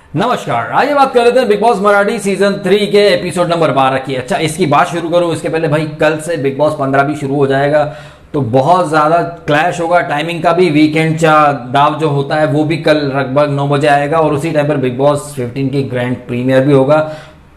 नमस्कार। आइए बात कर लेते हैं बिग बॉस मराठी सीजन 3 के एपिसोड नंबर 12 की। अच्छा, इसकी बात शुरू करूं इसके पहले भाई, कल से बिग बॉस 15 भी शुरू हो जाएगा तो बहुत ज़्यादा क्लैश होगा। टाइमिंग का भी वीकेंड चा दाव जो होता है वो भी कल लगभग 9 बजे आएगा और उसी टाइम पर बिग बॉस 15 की ग्रैंड प्रीमियर भी होगा।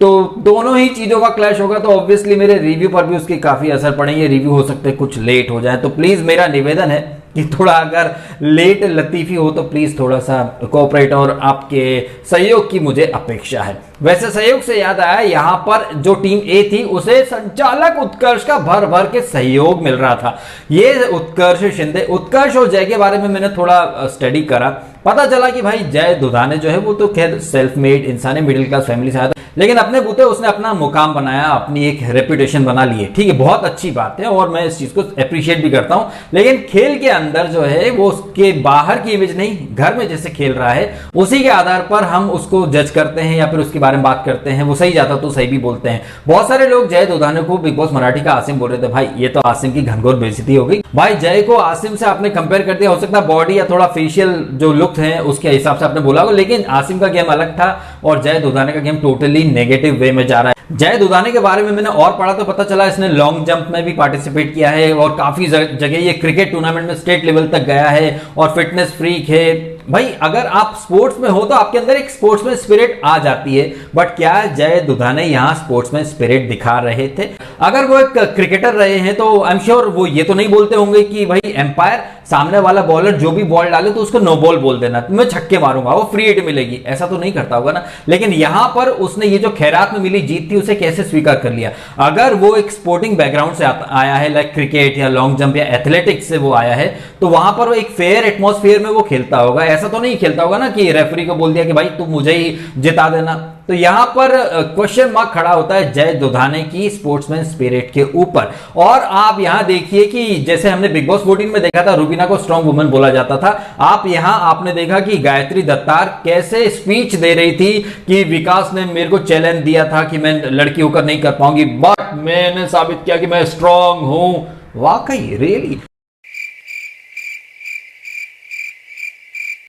तो दोनों ही चीज़ों का क्लैश होगा तो ऑब्वियसली मेरे रिव्यू पर भी उसके काफ़ी असर पड़ेंगे। रिव्यू हो सकते हैं कुछ लेट हो जाए, तो प्लीज़ मेरा निवेदन है कि थोड़ा अगर लेट लतीफ़ी हो तो प्लीज़ थोड़ा सा कोऑपरेट और आपके सहयोग की मुझे अपेक्षा है। वैसे सहयोग से याद आया, यहाँ पर जो टीम ए थी उसे संचालक उत्कर्ष का भर भर के सहयोग मिल रहा था। ये उत्कर्ष शिंदे, उत्कर्ष और जय के बारे में मैंने थोड़ा स्टडी करा, पता चला कि भाई जय दुधाने जो है वो तो खैर सेल्फ मेड इंसान है, मिडिल क्लास फैमिली से आया था, लेकिन अपने बूते उसने अपना मुकाम बनाया, अपनी एक रेपुटेशन बना ली है। ठीक है, बहुत अच्छी बात है और मैं इस चीज को अप्रिशिएट भी करता हूं। लेकिन खेल के अंदर जो है वो उसके बाहर की इमेज नहीं, घर में जैसे खेल रहा है उसी के आधार पर हम उसको जज करते हैं या फिर उसके बारे में बात करते हैं। वो सही जाता तो सही भी बोलते हैं। बहुत सारे लोग जय दुधाने को बिग बॉस मराठी का आसिम बोल रहे थे। भाई ये तो आसिम की घनघोर बेइज्जती हो गई। भाई जय को आसिम से आपने कंपेयर कर दिया, हो सकता है बॉडी या थोड़ा फेशियल जो लुक है उसके हिसाब से आपने बोला होगा, लेकिन आसिम का गेम अलग था और जय दुधाने का गेम टोटली नेगेटिव वे में जा रहा है। जय दुधाने के बारे में मैंने और पढ़ा तो पता चला इसने लॉन्ग जंप में भी पार्टिसिपेट किया है और काफी जगह ये क्रिकेट टूर्नामेंट में स्टेट लेवल तक गया है और फिटनेस फ्रीक है। भाई अगर आप स्पोर्ट्स में हो तो आपके अंदर एक स्पोर्ट्स में स्पिरिट आ जाती है, बट क्या जय दुधाने यहाँ स्पोर्ट्स में स्पिरिट दिखा रहे थे? अगर वो एक क्रिकेटर रहे हैं तो आई एम श्योर वो ये तो नहीं बोलते होंगे कि भाई एम्पायर सामने वाला बॉलर जो भी बॉल डाले तो उसको नो बॉल बोल देना, मैं छक्के मारूंगा, वो फ्री हिट मिलेगी, ऐसा तो नहीं करता होगा ना। लेकिन यहां पर उसने ये जो खैरात में मिली जीत थी उसे कैसे स्वीकार कर लिया? अगर वो एक स्पोर्टिंग बैकग्राउंड से आया है, लाइक क्रिकेट या लॉन्ग जंप या एथलेटिक्स से वो आया है, तो वहां पर वो एक फेयर एटमॉस्फेयर में वो खेलता होगा। ऐसा तो नहीं खेलता होगा ना कि रेफरी को बोल दिया कि भाई तुम मुझे ही जिता देना। तो यहां पर क्वेश्चन मार्क खड़ा होता है जय दुधाने की स्पोर्ट्समैन स्पिरिट के ऊपर। और आप यहां देखिए कि जैसे हमने बिग बॉस 14 में देखा था रूबीना को स्ट्रॉन्ग वुमन बोला जाता था, आप यहां आपने देखा कि गायत्री दत्तार कैसे स्पीच दे रही थी कि विकास ने मेरे को चैलेंज दिया था कि मैं लड़की होकर नहीं कर पाऊंगी, बट मैंने साबित किया कि मैं स्ट्रॉन्ग हूं। वाकई रियली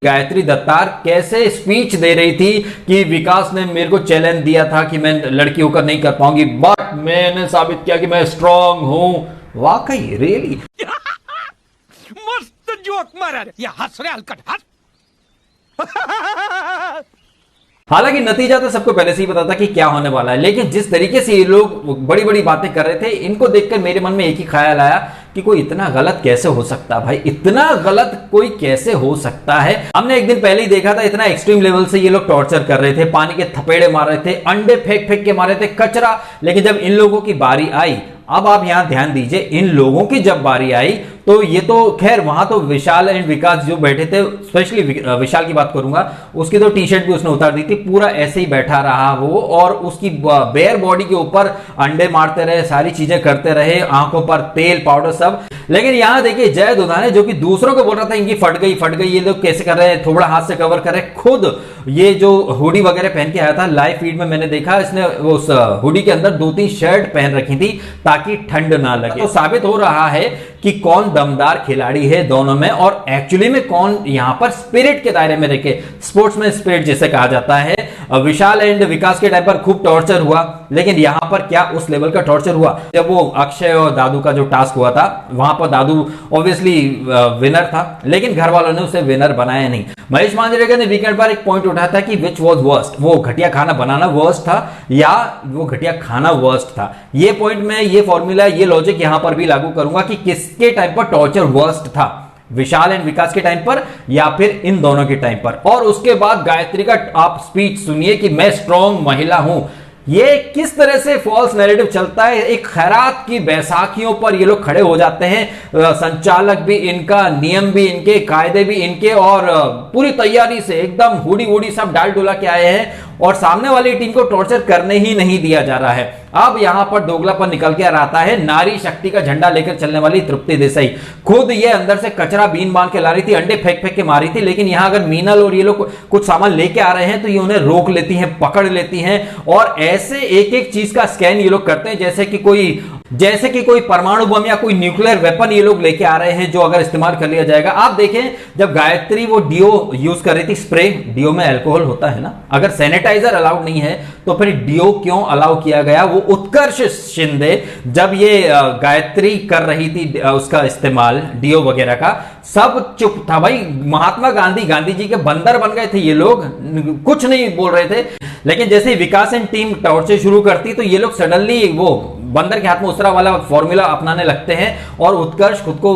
गायत्री दत्तार कैसे स्पीच दे रही थी कि विकास ने मेरे को चैलेंज दिया था कि मैं लड़की होकर नहीं कर पाऊंगी, बट मैंने साबित किया कि मैं स्ट्रॉन्ग हूं। वाकई रियली मस्त जोक मारा ये हंस रहे हलकट हंस। हालांकि नतीजा तो सबको पहले से ही पता था कि क्या होने वाला है, लेकिन जिस तरीके से ये लोग बड़ी बड़ी बातें कर रहे थे, इनको देखकर मेरे मन में एक ही ख्याल आया कि कोई इतना गलत कैसे हो सकता है? भाई इतना गलत कोई कैसे हो सकता है? हमने एक दिन पहले ही देखा था, इतना एक्सट्रीम लेवल से ये लोग टॉर्चर कर रहे थे, पानी के थपेड़े मार रहे थे, अंडे फेंक फेंक के मार रहे थे, कचरा। लेकिन जब इन लोगों की बारी आई, अब आप यहां ध्यान दीजिए, इन लोगों की जब बारी आई तो ये तो खैर वहां तो विशाल एंड विकास जो बैठे थे, स्पेशली विशाल की बात करूंगा, उसकी तो टी शर्ट भी उसने उतार दी थी, पूरा ऐसे ही बैठा रहा वो और उसकी बेयर बॉडी के ऊपर अंडे मारते रहे, सारी चीजें करते रहे, आंखों पर तेल पाउडर सब। लेकिन यहां देखिए जय दुधाने जो कि दूसरों को बोल रहा था इनकी फट गई, ये लोग कैसे कर रहे हैं, थोड़ा हाथ से कवर कर रहे हैं, खुद ये जो हुडी वगैरह पहन के आया था, लाइव फीड में मैंने देखा इसने उस हुडी के अंदर 2-3 शर्ट पहन रखी थी ताकि ठंड ना लगे। तो साबित हो रहा है कि कौन दमदार खिलाड़ी है दोनों में और एक्चुअली में कौन यहां पर स्पिरिट के दायरे में रखे, स्पोर्ट्समैन स्पिरिट जिसे कहा जाता है। विशाल एंड विकास के टाइम पर खूब टॉर्चर हुआ, लेकिन यहां पर क्या उस लेवल का टॉर्चर हुआ? जब वो अक्षय और दादू का जो टास्क हुआ था, वहां पर दादू ऑब्वियसली विनर था, लेकिन घर वालों ने उसे विनर बनाया नहीं। महेश मांजरेकर ने वीकेंड पर एक पॉइंट उठाया था कि विच वाज वर्स्ट, वो घटिया खाना बनाना वर्स्ट था या वो घटिया खाना वर्स्ट था। ये पॉइंट में ये फॉर्मूला, ये लॉजिक यहां पर भी लागू करूंगा कि किसके टाइम पर टॉर्चर वर्स्ट था, विशाल एंड विकास के टाइम पर या फिर इन दोनों के टाइम पर। और उसके बाद गायत्री का आप स्पीच सुनिए कि मैं स्ट्रॉन्ग महिला हूं। ये किस तरह से फॉल्स नैरेटिव चलता है, एक खैरात की बैसाखियों पर ये लोग खड़े हो जाते हैं, संचालक भी इनका, नियम भी इनके, कायदे भी इनके, और पूरी तैयारी से एकदम हुडी वुडी सब डाल डुला के आए हैं और सामने वाली टीम को टॉर्चर करने ही नहीं दिया जा रहा है। अब यहां पर दोगलापन निकल के आता है। नारी शक्ति का झंडा लेकर चलने वाली तृप्ति देसाई खुद ये अंदर से कचरा बीन बांध के ला रही थी, अंडे फेंक फेंक के मारी थी, लेकिन यहां अगर मीनल और ये लोग कुछ सामान लेके आ रहे हैं तो ये उन्हें रोक लेती हैं, पकड़ लेती हैं और ऐसे एक एक चीज का स्कैन ये लोग करते हैं जैसे कि कोई जैसे कि कोई परमाणु बम या कोई न्यूक्लियर वेपन ये लोग लेके आ रहे हैं, जो अगर इस्तेमाल कर लिया जाएगा। आप देखें, जब गायत्री वो डियो यूज कर रही थी, स्प्रे, डियो में अल्कोहल होता है ना, अगर सैनिटाइजर अलाउड नहीं है तो फिर डियो क्यों अलाउ किया गया? वो उत्कर्ष शिंदे जब ये गायत्री कर रही थी उसका इस्तेमाल डियो वगैरह का, सब चुप था भाई। महात्मा गांधी जी के बंदर बन गए थे ये लोग, कुछ नहीं बोल रहे थे। लेकिन जैसे ही विकास एंड टीम टॉर्चर शुरू करती तो ये लोग सडनली वो बंदर के हाथ में उस्तरा वाला फॉर्मूला अपनाने लगते हैं, और उत्कर्ष खुद को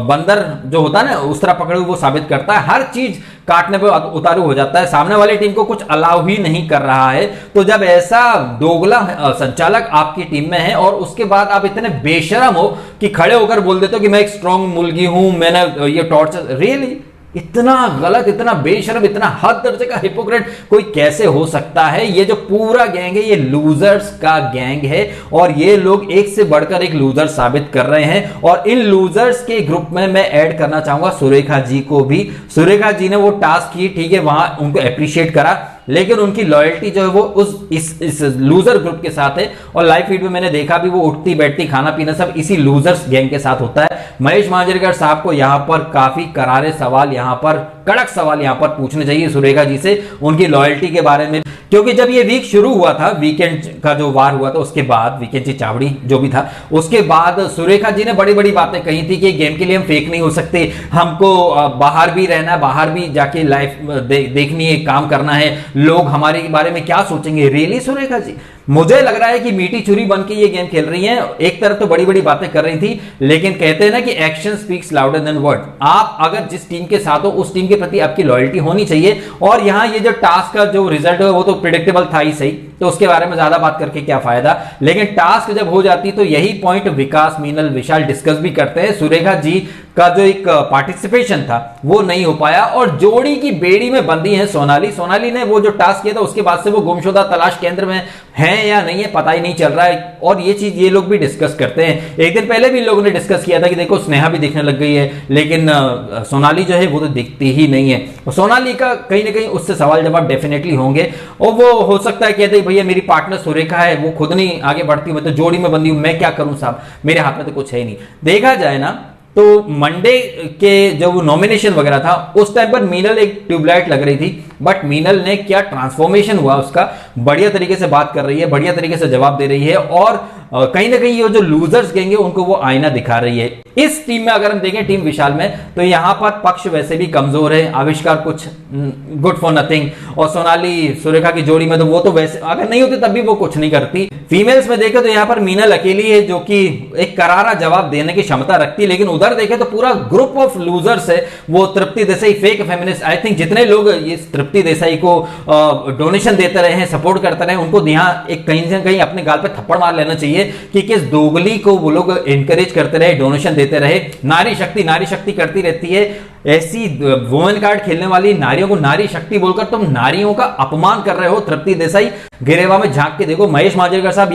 बंदर जो होता है ना, उस्तरा पकड़े वो साबित करता है, हर चीज काटने पे उतारू हो जाता है, सामने वाली टीम को कुछ अलाउ ही नहीं कर रहा है। तो जब ऐसा दोगला संचालक आपकी टीम में है और उसके बाद आप इतने बेशरम हो कि खड़े होकर बोल देते हो कि मैं एक स्ट्रॉन्ग मुलगी हूं, मैंने ये टॉर्चर, रियली इतना गलत, इतना बेशरम, इतना हद दर्जे का हिपोक्रेट कोई कैसे हो सकता है? ये जो पूरा गैंग है ये लूजर्स का गैंग है, और ये लोग एक से बढ़कर एक लूजर साबित कर रहे हैं। और इन लूजर्स के ग्रुप में मैं ऐड करना चाहूंगा सुरेखा जी को भी। सुरेखा जी ने वो टास्क की, ठीक है, वहां उनको अप्रिशिएट करा, लेकिन उनकी लॉयल्टी जो है वो इस लूजर ग्रुप के साथ है। और लाइव फीड में मैंने देखा भी, वो उठती बैठती खाना पीना सब इसी लूजर्स गैंग के साथ होता है। महेश मांजरेकर साहब को यहां पर काफी करारे सवाल, यहां पर कड़क सवाल यहां पर पूछने चाहिए सुरेखा जी से, उनकी लॉयल्टी के बारे में। क्योंकि जब ये वीक शुरू हुआ था, वीकेंड का जो वार हुआ था उसके बाद, वीकेंड की चावड़ी जो भी था, उसके बाद सुरेखा जी ने बड़ी बड़ी बातें कही थी कि गेम के लिए हम फेक नहीं हो सकते, हमको बाहर भी रहना है, बाहर भी जाके लाइफ देखनी है, काम करना है, लोग हमारे बारे में क्या सोचेंगे। रियली सुरेखा जी, मुझे लग रहा है कि मीठी छुरी बन के ये गेम खेल रही हैं। एक तरफ तो बड़ी बड़ी बातें कर रही थी, लेकिन कहते हैं ना कि action speaks louder than word. आप अगर जिस टीम के साथ हो उस टीम के प्रति आपकी लॉयल्टी होनी चाहिए। और यहां ये जो टास्क का जो रिजल्ट है वो तो प्रिडिक्टेबल था ही सही, तो उसके बारे में ज्यादा बात करके क्या फायदा। लेकिन टास्क जब हो जाती तो यही पॉइंट विकास, मीनल, विशाल डिस्कस भी करते हैं। सुरेखा जी का जो एक पार्टिसिपेशन था वो नहीं हो पाया, और जोड़ी की बेड़ी में बंदी है सोनाली। सोनाली ने वो जो टास्क किया था उसके बाद से वो गुमशुदा तलाश केंद्र में है या नहीं है पता ही नहीं चल रहा है। और ये चीज ये लोग भी डिस्कस करते हैं। एक दिन पहले भी लोगों ने डिस्कस किया था कि देखो स्नेहा भी दिखने लग गई है, लेकिन सोनाली जो है वो तो दिखती ही नहीं है। सोनाली का कहीं ना कहीं उससे सवाल जवाब डेफिनेटली होंगे, और वो हो सकता है कहते भैया मेरी पार्टनर सुरेखा है, वो खुद नहीं आगे बढ़ती, मैं तो जोड़ी में बंदी हूं, मैं क्या करूं साहब, मेरे हाथ में तो कुछ है ही नहीं। देखा जाए ना तो मंडे के जब नॉमिनेशन वगैरह था उस टाइम पर मीनल एक ट्यूबलाइट लग रही थी, बट मीनल ने क्या ट्रांसफॉर्मेशन हुआ उसका, बढ़िया तरीके से बात कर रही है, बढ़िया तरीके से जवाब दे रही है, और कहीं ना कहीं ये जो लूजर्स कहेंगे उनको वो आईना दिखा रही है। इस टीम में अगर हम देखें टीम विशाल में, तो यहां पर पक्ष वैसे भी कमजोर है, आविष्कार कुछ गुड फॉर नथिंग, और सोनाली सुरेखा की जोड़ी में तो वो तो वैसे अगर नहीं होती तब भी वो कुछ नहीं करती। फीमेल्स में देखें तो यहां पर मीनल अकेली है जो कि एक करारा जवाब देने की क्षमता रखती है, लेकिन उधर देखें तो पूरा ग्रुप ऑफ लूजर्स है। वो Trupti Desai fake feminist, I think जितने लोग ये तृप्ति देसाई को डोनेशन देते रहे हैं, सपोर्ट करते रहे, उनको यहाँ एक कहीं से कहीं अपने गाल पे थप्पड़ मार लेना चाहिए कि किस दोगली को वो लोग एनकरेज करते रहे, डोनेशन देते रहे। नारी शक्ति करती रहती है, ऐसी वुमेन कार्ड खेलने वाली नारियों को नारी शक्ति बोलकर तुम नारियों का अपमान कर रहे हो। तृप्ति देसाई, गिरेवा में झांक के देखो, महेश मांजरेकर साहब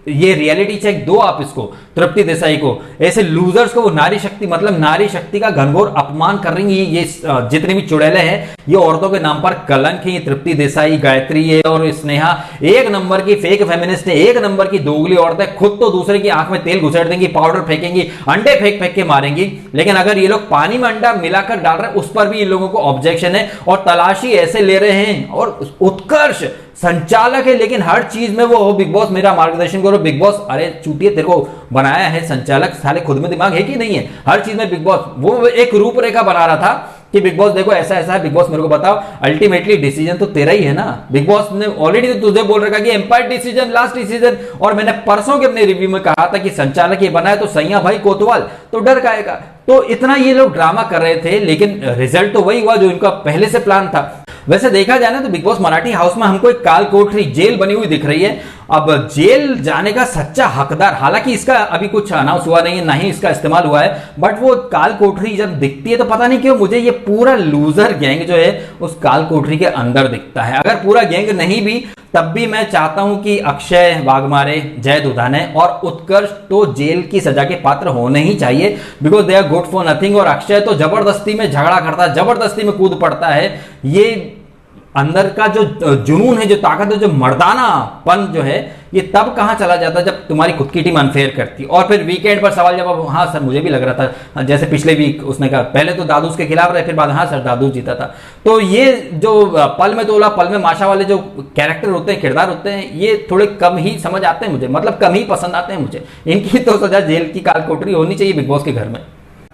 ये रियलिटी चेक दो आप इसको, तृप्ति देसाई को, ऐसे लूजर्स को वो नारी शक्ति मतलब नारी शक्ति का घनघोर अपमान कर रही है। ये जितने भी चुड़ैले हैं ये औरतों के नाम पर कलंक है। ये तृप्ति देसाई, गायत्री है और स्नेहा एक नंबर की फेक फेमिनिस्ट है, एक नंबर की दोगली औरत है, खुद तो दूसरे की आंख में तेल घुसेड़ देंगी, पाउडर फेंकेंगी, अंडे फेंक फेंक के मारेंगी। लेकिन अगर ये लोग पानी में अंडा मिलाकर डाल रहे हैं उस पर भी इन लोगों को ऑब्जेक्शन है, और तलाशी ऐसे ले रहे हैं। और उत्कर्ष संचालक है, लेकिन हर चीज में वो हो बिग बॉस मेरा मार्गदर्शन करो, बिग बॉस अरे चूतिए तेरे को बनाया है संचालक, साले खुद में दिमाग है कि नहीं है? हर चीज में बिग बॉस वो एक रूपरेखा बना रहा था कि बिग बॉस देखो ऐसा ऐसा है, बिग बॉस मेरे को बताओ, अल्टीमेटली डिसीजन तो तेरा ही है ना। बिग बॉस ने ऑलरेडी तो तुझे बोल रखा कि एम्पायर डिसीजन लास्ट डिसीजन, और मैंने परसों के अपने रिव्यू में कहा था कि संचालक ये बना है तो सैया भाई कोतवाल, तो डर काएगा। तो इतना ये लोग ड्रामा कर रहे थे, लेकिन रिजल्ट तो वही हुआ जो इनका पहले से प्लान था। वैसे देखा जाए ना तो बिग बॉस मराठी हाउस में हमको एक काल कोठरी जेल बनी हुई दिख रही है। अब जेल जाने का सच्चा हकदार, हालांकि इसका अभी कुछ अनाउंस हुआ नहीं है, ना ही इसका इस्तेमाल हुआ है, बट वो काल कोठरी जब दिखती है तो पता नहीं क्यों मुझे ये पूरा लूजर गैंग जो है उस काल कोठरी के अंदर दिखता है। अगर पूरा गैंग नहीं भी तब भी मैं चाहता हूं कि अक्षय वाघमारे, जय दुधाने और उत्कर्ष तो जेल की सजा के पात्र होने ही चाहिए, because they are good for nothing. और अक्षय तो जबरदस्ती में झगड़ा करता है, जबरदस्ती में कूद पड़ता है। ये अंदर का जो जुनून है, जो ताकत है, जो मर्दानापन जो है, ये तब कहां चला जाता है जब तुम्हारी खुद की टीम अनफेयर करती। और फिर वीकेंड पर सवाल जवाब, हाँ सर मुझे भी लग रहा था, जैसे पिछले वीक उसने कहा पहले तो दादूस के खिलाफ रहे, फिर बाद हाँ सर दादूस जीता था। तो ये जो पल में तोला पल में माशा वाले जो कैरेक्टर होते हैं, किरदार होते हैं, ये थोड़े कम ही समझ आते हैं मुझे, मतलब कम ही पसंद आते हैं मुझे। इनकी तो सजा जेल की काल कोठरी होनी चाहिए बिग बॉस के घर में।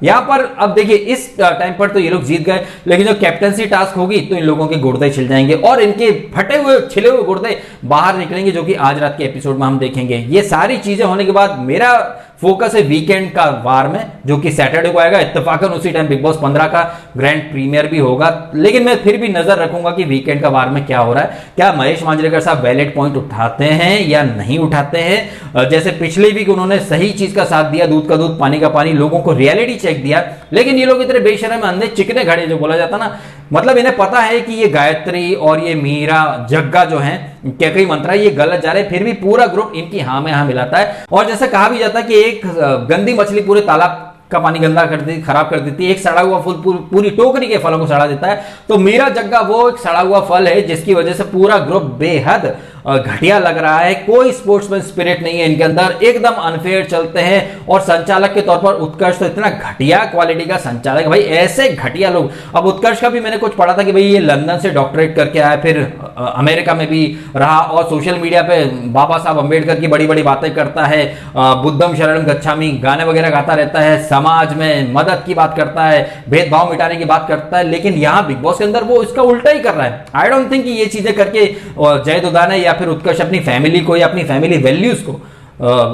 यहां पर अब देखिए इस टाइम पर तो ये लोग जीत गए, लेकिन जो कैप्टनसी टास्क होगी तो इन लोगों के गुर्दे छिल जाएंगे और इनके फटे हुए छिले हुए गुर्दे बाहर निकलेंगे, जो कि आज रात के एपिसोड में हम देखेंगे। ये सारी चीजें होने के बाद मेरा फोकस है वीकेंड का वार में, जो कि सैटरडे को आएगा। इत्तेफाकन उसी टाइम बिग बॉस 15 का ग्रैंड प्रीमियर भी होगा, लेकिन मैं फिर भी नजर रखूंगा कि वीकेंड का वार में क्या हो रहा है। क्या महेश मांजरेकर साहब वैलिड पॉइंट उठाते हैं या नहीं उठाते हैं। जैसे पिछले वीक उन्होंने सही चीज का साथ दिया, दूध का दूध पानी का पानी, लोगों को रियलिटी चेक दिया, लेकिन ये लोग इतने बेशरम अंधे चिकने घड़े जो बोला जाता ना, मतलब इन्हें पता है कि ये गायत्री और ये मीरा जग्गा जो है कैकई मंत्रा ये गलत जा रहे हैं, फिर भी पूरा ग्रुप इनकी हाँ में हाँ मिलाता है। और जैसे कहा भी जाता है कि एक गंदी मछली पूरे तालाब का पानी गंदा कर देती, खराब कर देती है, एक सड़ा हुआ फूल पूरी टोकरी के फलों को सड़ा देता है। तो मीरा जग्गा वो एक सड़ा हुआ फल है जिसकी वजह से पूरा ग्रुप बेहद घटिया लग रहा है। कोई स्पोर्ट्समैन स्पिरिट नहीं है इनके अंदर, एकदम अनफेयर चलते हैं। और संचालक के तौर पर उत्कर्ष तो इतना घटिया क्वालिटी का संचालक है भाई, ऐसे घटिया लोग। अब उत्कर्ष का भी मैंने कुछ पढ़ा था कि भाई ये लंदन से डॉक्टरेट करके आया, फिर अमेरिका में भी रहा और सोशल मीडिया पे बाबा साहब अंबेडकर की बड़ी बड़ी बातें करता है, बुद्धम शरणम गच्छामी गाने वगैरह गाता रहता है, समाज में मदद की बात करता है, भेदभाव मिटाने की बात करता है, लेकिन यहां बिग बॉस के अंदर वो इसका उल्टा ही कर रहा है। आई डोंट थिंक कि ये चीजें करके जय दुदाने या फिर उत्कर्ष अपनी फैमिली को या अपनी फैमिली वैल्यूज को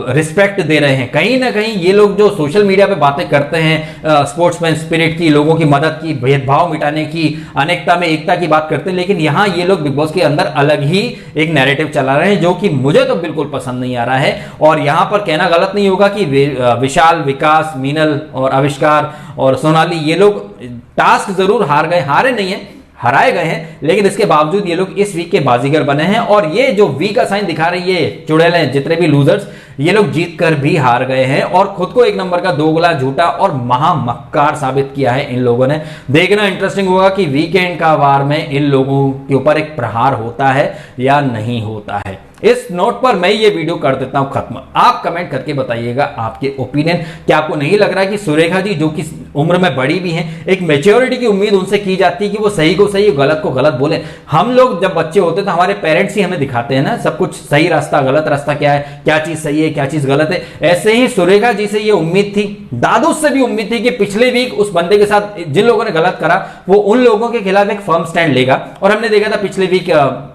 रिस्पेक्ट दे रहे हैं। कहीं ना कहीं ये लोग जो सोशल मीडिया पे बातें करते हैं स्पोर्ट्समैन स्पिरिट की, लोगों की मदद की, भेदभाव मिटाने की, अनेकता में एकता की बात करते हैं, लेकिन यहां ये लोग बिग बॉस के अंदर अलग ही एक नैरेटिव चला रहे हैं, जो कि मुझे तो बिल्कुल पसंद नहीं आ रहा है। और यहां पर कहना गलत नहीं होगा कि विशाल, विकास, मीनल और आविष्कार और सोनाली ये लोग टास्क जरूर हार गए, हारे नहीं है, हराए गए हैं, लेकिन इसके बावजूद ये लोग इस वीक के बाजीगर बने हैं। और ये जो वीक का साइन दिखा रही है चुड़ैल हैं, जितने भी लूजर्स, ये लोग जीत कर भी हार गए हैं और खुद को एक नंबर का दोगला, झूठा और महामक्कार साबित किया है इन लोगों ने। देखना इंटरेस्टिंग होगा कि वीकेंड का वार में इन लोगों के ऊपर एक प्रहार होता है या नहीं होता है। इस नोट पर मैं ये वीडियो कर देता हूं खत्म। आप कमेंट करके बताइएगा आपके ओपिनियन। क्या आपको नहीं लग रहा है कि सुरेखा जी जो कि उम्र में बड़ी भी हैं, एक मैच्योरिटी की उम्मीद उनसे की जाती है कि वो सही को सही, गलत को गलत बोले। हम लोग जब बच्चे होते तो हमारे पेरेंट्स ही हमें दिखाते हैं ना सब कुछ, सही रास्ता, गलत रास्ता क्या है, क्या चीज सही है, क्या चीज गलत है। ऐसे ही सुरेखा जी से ये उम्मीद थी, दादू से भी उम्मीद थी कि पिछले वीक उस बंदे के साथ जिन लोगों ने गलत करा वो उन लोगों के खिलाफ एक फर्म स्टैंड लेगा। और हमने देखा था पिछले वीक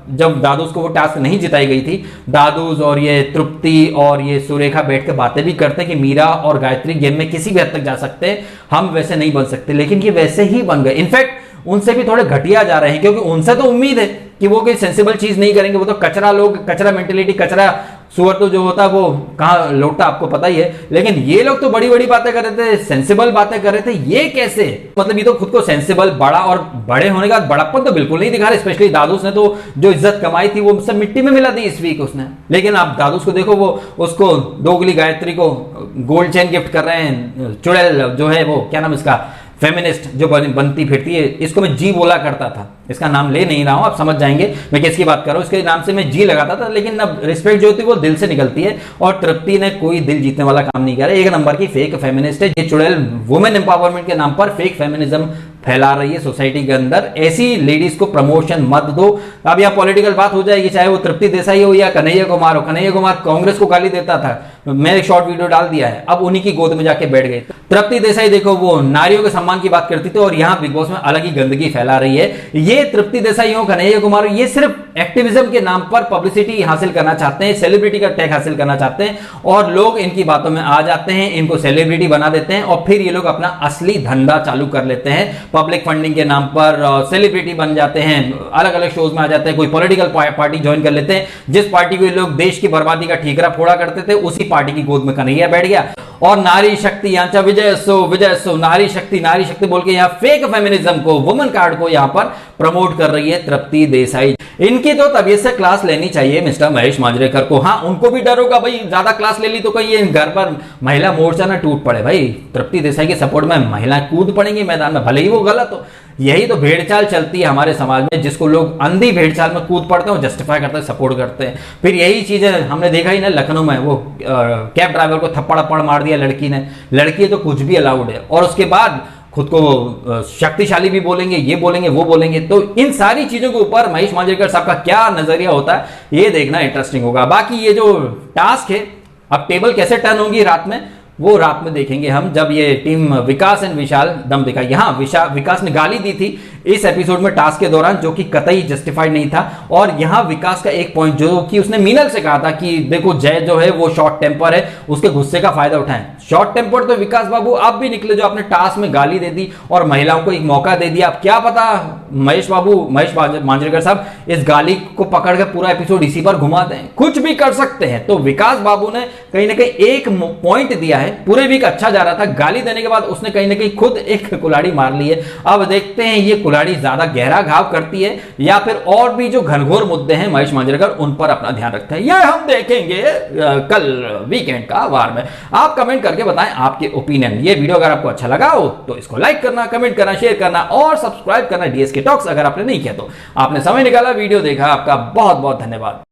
जब दादूस को वो टास्क नहीं जिताई गई थी, दादूस और ये तृप्ति और ये सुरेखा बैठ के बातें भी करते हैं कि मीरा और गायत्री गेम में किसी भी हद तक जा सकते हैं, हम वैसे नहीं बन सकते, लेकिन ये वैसे ही बन गए। इनफैक्ट उनसे भी थोड़े घटिया जा रहे हैं, क्योंकि उनसे तो उम्मीद है कि वो कोई सेंसिबल चीज नहीं करेंगे, वो तो कचरा लोग, कचरा मेंटेलिटी, कचरा सुअर तो जो होता है वो कहाँ लौटता आपको पता ही है। लेकिन ये लोग तो बड़ी बड़ी बातें कर रहे थे, सेंसिबल बातें कर रहे थे, ये कैसे, मतलब ये तो खुद को सेंसिबल, बड़ा, और बड़े होने का बड़प्पन तो बिल्कुल नहीं दिखा रहे। स्पेशली दादूस ने तो जो इज्जत कमाई थी वो सब मिट्टी में मिला दी इस वीक उसने। लेकिन आप दादूस को देखो, वो उसको दोगली गायत्री को गोल्ड चेन गिफ्ट कर रहे हैं। चुड़ैल जो है वो क्या नाम इसका, फेमिनिस्ट जो बनती फिरती है, इसको मैं जी बोला करता था, इसका नाम ले नहीं रहा हूं, आप समझ जाएंगे मैं किसकी बात कर रहा हूं। इसके नाम से मैं जी लगाता था, लेकिन अब रिस्पेक्ट जो होती है वो दिल से निकलती है। और तृप्ति ने कोई दिल जीतने वाला काम नहीं किया, एक नंबर की फेक फेमिनिस्ट है। ये चुड़ैल वुमेन एम्पावरमेंट के नाम पर फेक फेमिनिज्म फैला रही है सोसाइटी के अंदर। ऐसी लेडीज को प्रमोशन मत दो। अब यहां पॉलिटिकल बात हो जाएगी, चाहे वो तृप्ति देसाई हो या कन्हैया कुमार हो। कन्हैया कुमार कांग्रेस को गाली देता था, मैंने एक शॉर्ट वीडियो डाल दिया है, अब उन्हीं की गोद में जाके बैठ गए। तृप्ति देसाई देखो वो नारियों के सम्मान की बात करती थी और यहां बिग बॉस में अलग ही गंदगी फैला रही है। ये तृप्ति देसाई हो, कन्हैया कुमार हो, ये सिर्फ एक्टिविज्म के नाम पर पब्लिसिटी हासिल करना चाहते हैं, सेलिब्रिटी का टैग हासिल करना चाहते हैं, और लोग इनकी बातों में आ जाते हैं, इनको सेलिब्रिटी बना देते हैं और फिर ये लोग अपना असली धंधा चालू कर लेते हैं। पब्लिक फंडिंग के नाम पर सेलिब्रिटी बन जाते हैं, अलग अलग शोज में आ जाते हैं, कोई पॉलिटिकल पार्टी ज्वाइन कर लेते हैं। जिस पार्टी को ये लोग देश की बर्बादी का ठीकरा फोड़ा करते थे, उसी पार्टी की गोद में कन्हैया बैठ गया और नारी शक्ति यहाँ विजय सो नारी शक्ति बोल के यहाँ फेक फेमिनिज्म को, वुमेन कार्ड को यहाँ पर प्रमोट कर रही है तृप्ति देसाई। इनकी तो तबीयत से क्लास लेनी चाहिए मिस्टर महेश मांजरेकर को। हाँ, उनको भी डर होगा भाई, ज्यादा क्लास ले ली तो कहीं ये घर पर महिला मोर्चा ना टूट पड़े। भाई तृप्ति देसाई के सपोर्ट में महिलाएं कूद पड़ेंगी मैदान में, भले ही वो गलत हो। यही तो भेड़चाल चलती है हमारे समाज में, जिसको लोग अंधी भेड़चाल में कूद पड़ते हैं, जस्टिफाई करते हैं, सपोर्ट करते हैं। फिर यही चीजें हमने देखा ही ना लखनऊ में, वो कैब ड्राइवर को थप्पड़ अप्पड़ मार दिया लड़की ने। लड़की तो कुछ भी अलाउड है, और उसके बाद खुद को शक्तिशाली भी बोलेंगे, ये बोलेंगे वो बोलेंगे। तो इन सारी चीजों के ऊपर महेश मांजरेकर साहब का क्या नजरिया होता है, ये देखना इंटरेस्टिंग होगा। बाकी ये जो टास्क है, अब टेबल कैसे टर्न होगी रात में, वो रात में देखेंगे हम, जब ये टीम विकास एंड विशाल दम दिखाएगी। हाँ, विकास ने गाली दी थी इस एपिसोड में टास्क के दौरान, जो कि कतई जस्टिफाइड नहीं था। और यहां विकास का एक पॉइंट जो कि उसने मीनल से कहा था कि देखो जय जो है वो शॉर्ट टेम्पर है, उसके गुस्से का फायदा उठाएं। शॉर्ट टेम्पर तो विकास बाबू आप भी निकले, जो आपने टास्क में गाली दे दी और महिलाओं को एक मौका दे दिया। अब क्या पता महेश मांजरेकर साहब इस गाली को पकड़ कर पूरा एपिसोड इसी पर घुमा दें, कुछ भी कर सकते हैं। तो विकास बाबू ने कहीं ना कहीं एक पॉइंट दिया है। पूरे वीक अच्छा जा रहा था, गाली देने के बाद उसने कहीं ना कहीं खुद एक कुल्हाड़ी मार ली है। अब देखते हैं ये कुल्हाड़ी ज्यादा गहरा घाव करती है या फिर और भी जो घनघोर मुद्दे हैं महेश मांजरेकर उन पर अपना ध्यान रखते हैं, ये हम देखेंगे कल वीकेंड का वार में। आप कमेंट करके बताएं आपके ओपिनियन। ये वीडियो अगर आपको अच्छा लगा हो तो इसको लाइक करना, कमेंट करना, शेयर करना और सब्सक्राइब करना डीएसके टॉक्स अगर आपने नहीं किया तो। आपने समय निकाला, वीडियो देखा, आपका बहुत बहुत धन्यवाद।